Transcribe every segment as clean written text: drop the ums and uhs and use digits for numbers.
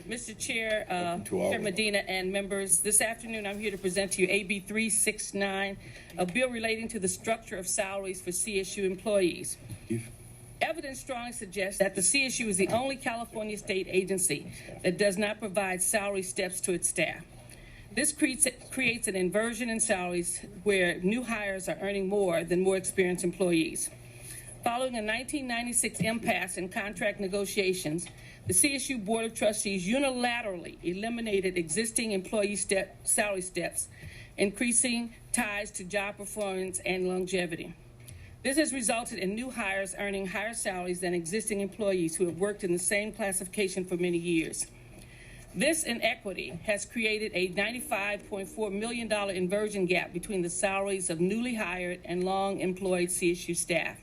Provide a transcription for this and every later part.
Mr. Chair, Chair Medina and members, this afternoon I'm here to present to you AB 369, a bill relating to the structure of salaries for CSU employees. Evidence strongly suggests that the CSU is the only California state agency that does not provide salary steps to its staff. This creates an inversion in salaries where new hires are earning more than more experienced employees. Following a 1996 impasse in contract negotiations, the CSU Board of Trustees unilaterally eliminated existing employee salary steps, increasing ties to job performance and longevity. This has resulted in new hires earning higher salaries than existing employees who have worked in the same classification for many years. This inequity has created a $95.4 million inversion gap between the salaries of newly hired and long-employed CSU staff.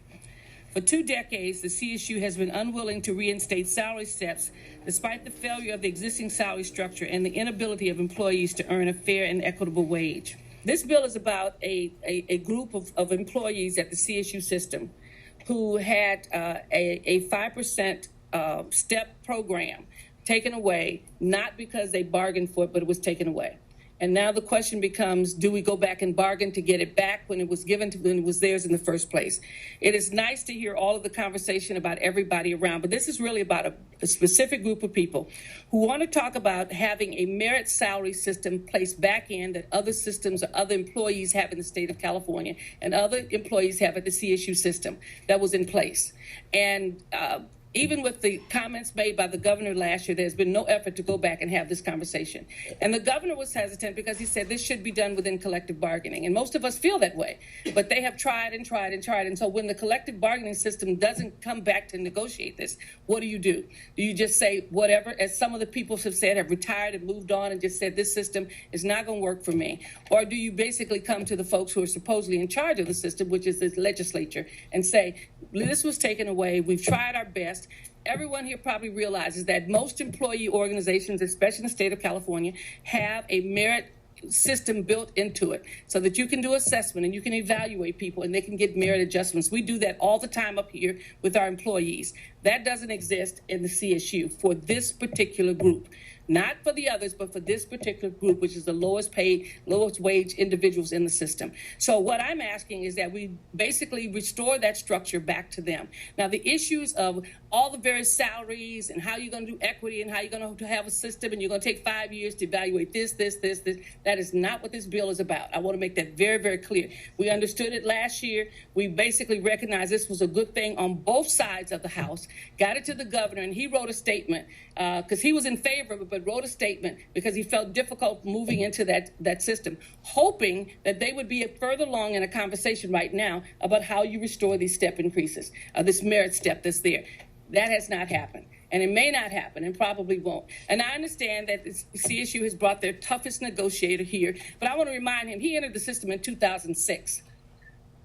For 2 decades, the CSU has been unwilling to reinstate salary steps despite the failure of the existing salary structure and the inability of employees to earn a fair and equitable wage. This bill is about a group of employees at the CSU system who had a 5% step program taken away, not because they bargained for it, but it was taken away. And now the question becomes, do we go back and bargain to get it back when it was given to, when it was theirs in the first place? It is nice to hear all of the conversation about everybody around, but this is really about a specific group of people who want to talk about having a merit salary system placed back in that other systems or other employees have in the state of California and other employees have at the CSU system that was in place. And even with the comments made by the governor last year, there's been no effort to go back and have this conversation. And the governor was hesitant because he said this should be done within collective bargaining. And most of us feel that way. But they have tried and tried and tried. And so when the collective bargaining system doesn't come back to negotiate this, what do? Do you just say whatever, as some of the people have said, have retired and moved on and just said this system is not going to work for me? Or do you basically come to the folks who are supposedly in charge of the system, which is the legislature, and say, this was taken away, we've tried our best. Everyone here probably realizes that most employee organizations, especially in the state of California, have a merit system built into it so that you can do assessment and you can evaluate people and they can get merit adjustments. We do that all the time up here with our employees. That doesn't exist in the CSU for this particular group. Not for the others, but for this particular group, which is the lowest paid, lowest wage individuals in the system. So what I'm asking is that we basically restore that structure back to them. Now, the issues of all the various salaries and how you're going to do equity and how you're going to have a system and you're going to take 5 years to evaluate this, that is not what this bill is about. I want to make that very, very clear. We understood it last year. We basically recognized this was a good thing on both sides of the House, got it to the governor, and he wrote a statement because he was in favor of it, but wrote a statement because he felt difficult moving into that system, hoping that they would be further along in a conversation right now about how you restore these step increases, this merit step that's there. That has not happened, and it may not happen and probably won't. And I understand that the CSU has brought their toughest negotiator here, but I want to remind him he entered the system in 2006.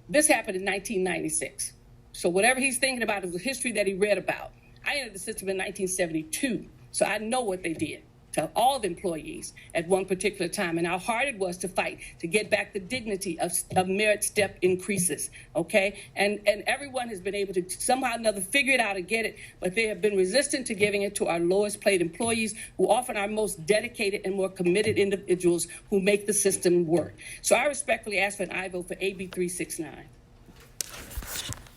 This happened in 1996. So whatever he's thinking about is the history that he read about. I entered the system in 1972, so I know what they did to all the employees at one particular time and how hard it was to fight to get back the dignity of merit step increases, okay? And everyone has been able to somehow or another figure it out and get it, but they have been resistant to giving it to our lowest paid employees who often are most dedicated and more committed individuals who make the system work. So I respectfully ask for an aye vote for AB 369.